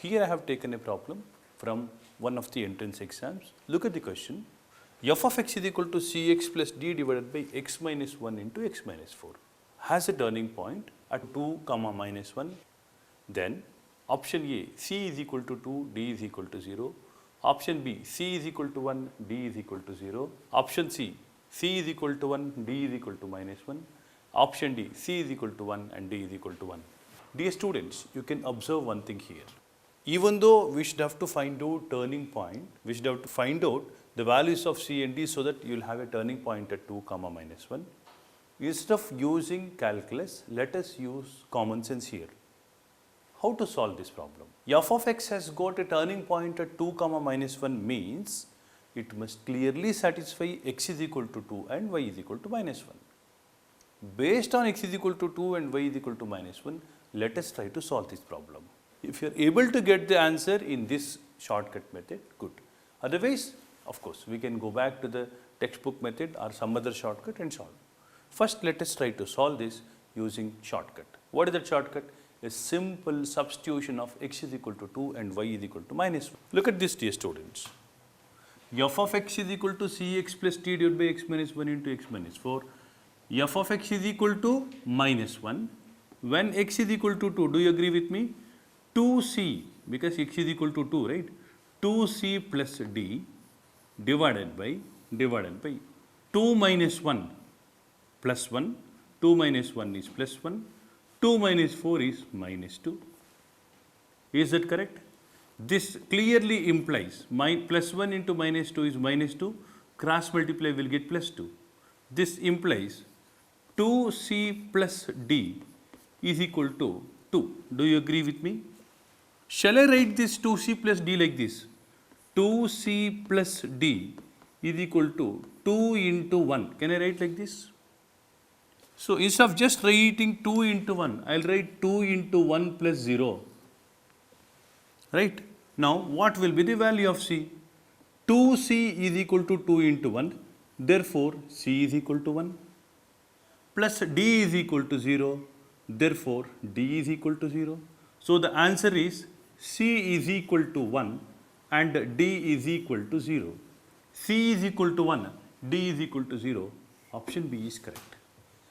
Here I have taken a problem from one of the entrance exams. Look at the question. F of x is equal to cx plus d divided by x minus 1 into x minus 4 has a turning point at 2 comma minus 1. Then option A, c is equal to 2, d is equal to 0. Option B, c is equal to 1, d is equal to 0. Option C, c is equal to 1, d is equal to minus 1. Option D, c is equal to 1 and d is equal to 1. Dear students, you can observe one thing here. Even though we should have to find out turning point, we should have to find out the values of c and d so that you will have a turning point at 2 comma minus 1. Instead of using calculus, let us use common sense here. How to solve this problem? F of x has got a turning point at 2 comma minus 1 means it must clearly satisfy x is equal to 2 and y is equal to minus 1. Based on x is equal to 2 and y is equal to minus 1, let us try to solve this problem. If you are able to get the answer in this shortcut method, good. Otherwise, of course, we can go back to the textbook method or some other shortcut and solve. First, let us try to solve this using shortcut. What is that shortcut? A simple substitution of x is equal to 2 and y is equal to minus 1. Look at this, dear students. F of x is equal to cx plus t divided by x minus 1 into x minus 4. F of x is equal to minus 1. When x is equal to 2, do you agree with me? 2c, because x is equal to 2, right? 2c plus d divided by 2 minus 1 plus 1, 2 minus 1 is plus 1, 2 minus 4 is minus 2. Is that correct? This clearly implies plus 1 into minus 2 is minus 2, cross multiply will get plus 2. This implies 2c plus d is equal to 2. Do you agree with me? Shall I write this 2c plus d like this? 2c plus d is equal to 2 into 1. Can I write like this? So instead of just writing 2 into 1, I will write 2 into 1 plus 0. Right? Now, what will be the value of c? 2c is equal to 2 into 1. Therefore, c is equal to 1. Plus d is equal to 0. Therefore, d is equal to 0. So, the answer is c is equal to 1 and d is equal to 0. C is equal to 1, d is equal to 0. Option B is correct.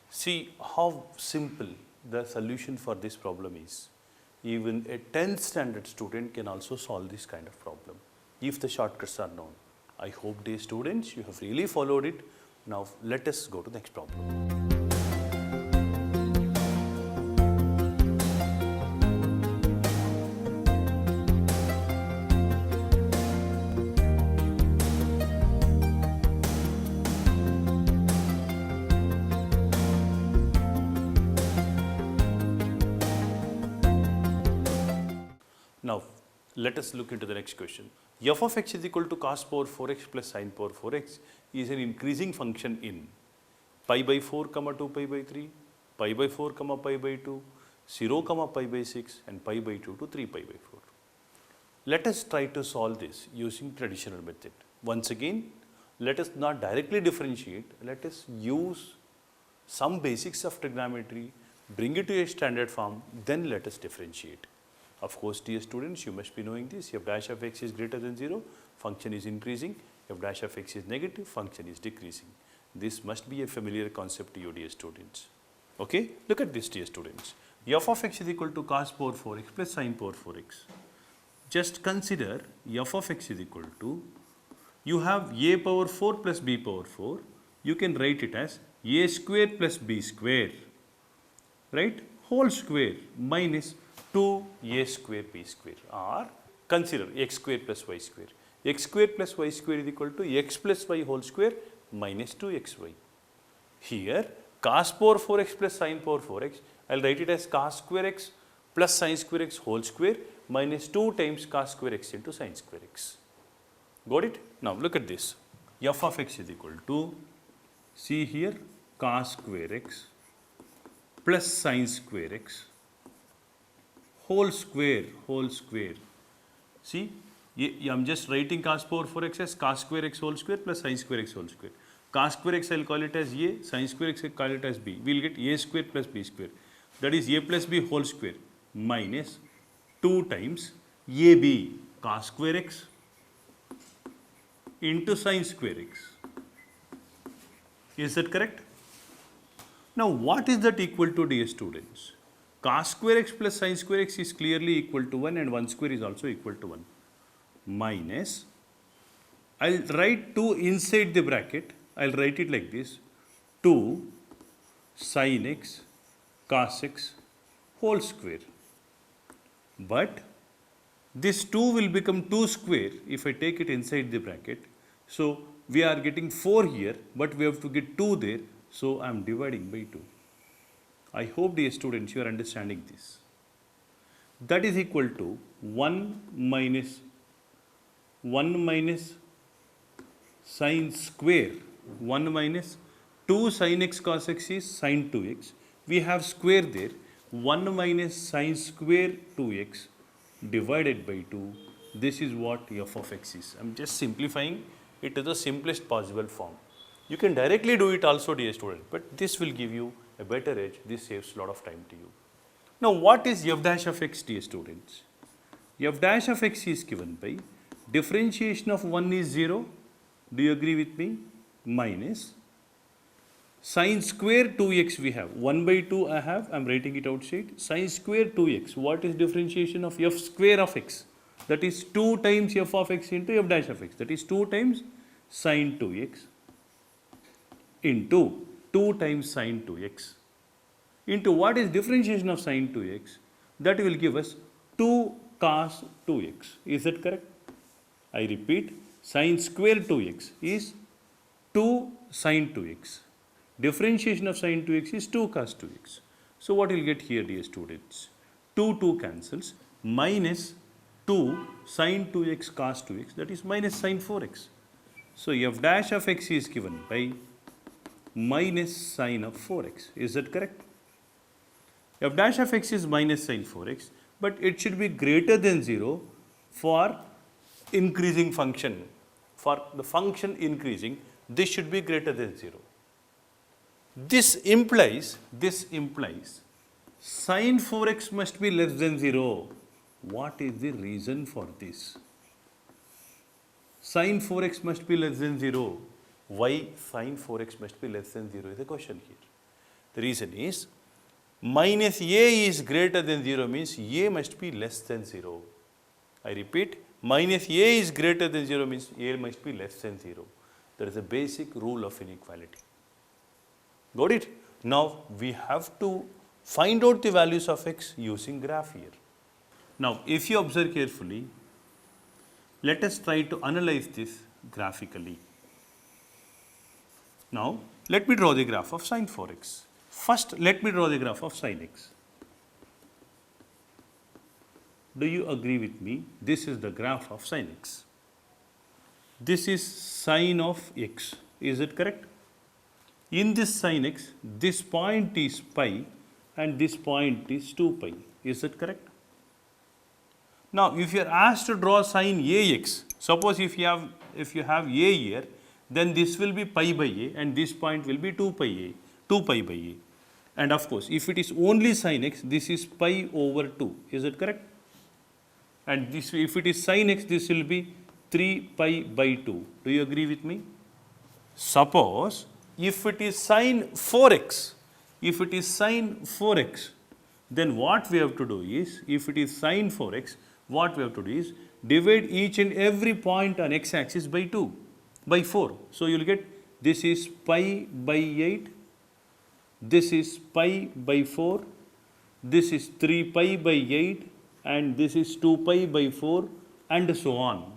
See how simple the solution for this problem is. Even a 10th standard student can also solve this kind of problem if the shortcuts are known. I hope, dear students, you have really followed it. Now let us go to the next problem. Now, let us look into the next question. F of x is equal to cos power 4x plus sin power 4x is an increasing function in pi by 4 comma 2 pi by 3, pi by 4 comma pi by 2, 0 comma pi by 6 and pi by 2 to 3 pi by 4. Let us try to solve this using traditional method. Once again, let us not directly differentiate, let us use some basics of trigonometry, bring it to a standard form, then let us differentiate. Of course, dear students, you must be knowing this. F dash of x is greater than 0, function is increasing. F dash of x is negative, function is decreasing. This must be a familiar concept to you, dear students. Okay, look at this, dear students. F of x is equal to cos power 4x plus sin power 4x. Just consider f of x is equal to, you have a power 4 plus b power 4. You can write it as a square plus b square, right? Whole square minus 2a square b square, or consider x square plus y square. X square plus y square is equal to x plus y whole square minus 2xy. Here cos power 4x plus sin power 4x, I will write it as cos square x plus sin square x whole square minus 2 times cos square x into sin square x. Got it? Now look at this. F of x is equal to, see here, cos square x plus sin square x whole square. See, I am just writing cos power 4x as cos square x whole square plus sin square x whole square. Cos square x I will call it as a, sin square x I will call it as b. We will get a square plus b square. That is a plus b whole square minus 2 times AB cos square x into sin square x. Is that correct? Now what is that equal to, dear students? Cos square x plus sin square x is clearly equal to 1 and 1 square is also equal to 1. Minus, I'll write 2 inside the bracket. I'll write it like this. 2 sin x cos x whole square. But this 2 will become 2 square if I take it inside the bracket. So we are getting 4 here, but we have to get 2 there. So I am dividing by 2. I hope, dear students, you are understanding this. That is equal to 1 minus sin square. 1 minus 2 sin x cos x is sin 2x. We have square there. 1 minus sin square 2x divided by 2. This is what f of x is. I am just simplifying it to the simplest possible form. You can directly do it also, dear student, but this will give you a better edge. This saves a lot of time to you. Now what is f dash of x, dear students? F dash of x is given by differentiation of 1 is 0. Do you agree with me? Minus sin square 2x we have. 1 by 2 I have. I am writing it outside. Sin square 2x. What is differentiation of f square of x? That is 2 times f of x into f dash of x. That is 2 times sin 2x into 2 times sin 2x into what is differentiation of sin 2x? That will give us 2 cos 2x. Is that correct? I repeat, sin square 2x is 2 sin 2x. Differentiation of sin 2x is 2 cos 2x. So what will get here, dear students? 2 cancels, minus 2 sin 2x cos 2x, that is minus sin 4x. So f dash of x is given by minus sin of 4x. Is that correct? F dash of x is minus sin 4x, but it should be greater than 0 for increasing function. For the function increasing, this should be greater than 0. This implies sin 4x must be less than 0. What is the reason for this? Sin 4x must be less than 0. Why sin 4x must be less than 0 is the question here. The reason is minus a is greater than 0 means a must be less than 0. I repeat, minus a is greater than 0 means a must be less than 0. That is a basic rule of inequality. Got it? Now we have to find out the values of x using graph here. Now if you observe carefully, let us try to analyze this graphically. Now let me draw the graph of sin 4x. First let me draw the graph of sin x. Do you agree with me? This is the graph of sin x. This is sin of x. Is it correct? In this sin x, this point is pi and this point is 2 pi. Is it correct? Now if you are asked to draw sin ax, suppose if you have a here, then this will be pi by a and this point will be 2 pi by a. And of course, if it is only sin x, this is pi over 2. Is it correct? And this, if it is sin x, this will be 3 pi by 2. Do you agree with me? Suppose if it is sin 4x, then what we have to do is, if it is sin 4x, what we have to do is divide each and every point on x-axis by 2, by 4. So you will get this is pi by 8, this is pi by 4, this is 3 pi by 8, and this is 2 pi by 4, and so on.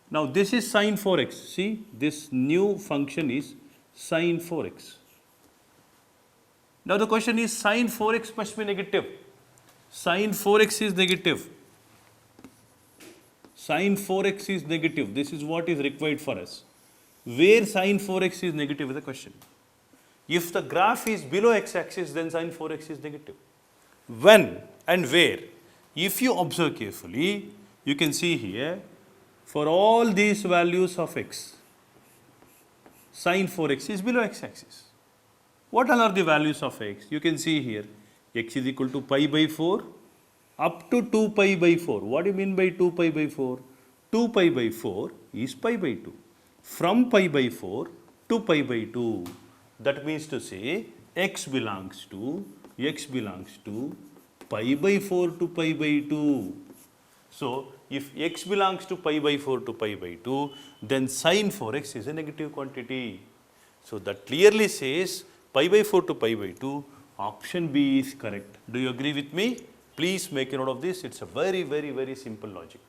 Now this is sin 4x. See, this new function is sin 4x. Now the question is, sin 4x must be negative. Sin 4x is negative. Sin 4x is negative. This is what is required for us. Where sin 4x is negative is the question. If the graph is below x-axis, then sin 4x is negative. When and where? If you observe carefully, you can see here, for all these values of x, sin 4x is below x-axis. What all are the values of x? You can see here, x is equal to pi by 4, up to 2 pi by 4. What do you mean by 2 pi by 4? 2 pi by 4 is pi by 2. From pi by 4 to pi by 2. That means to say x belongs to pi by 4 to pi by 2. So, if x belongs to pi by 4 to pi by 2, then sin 4x is a negative quantity. So, that clearly says pi by 4 to pi by 2, option B is correct. Do you agree with me? Please make a note of this. It's a very, very, very simple logic.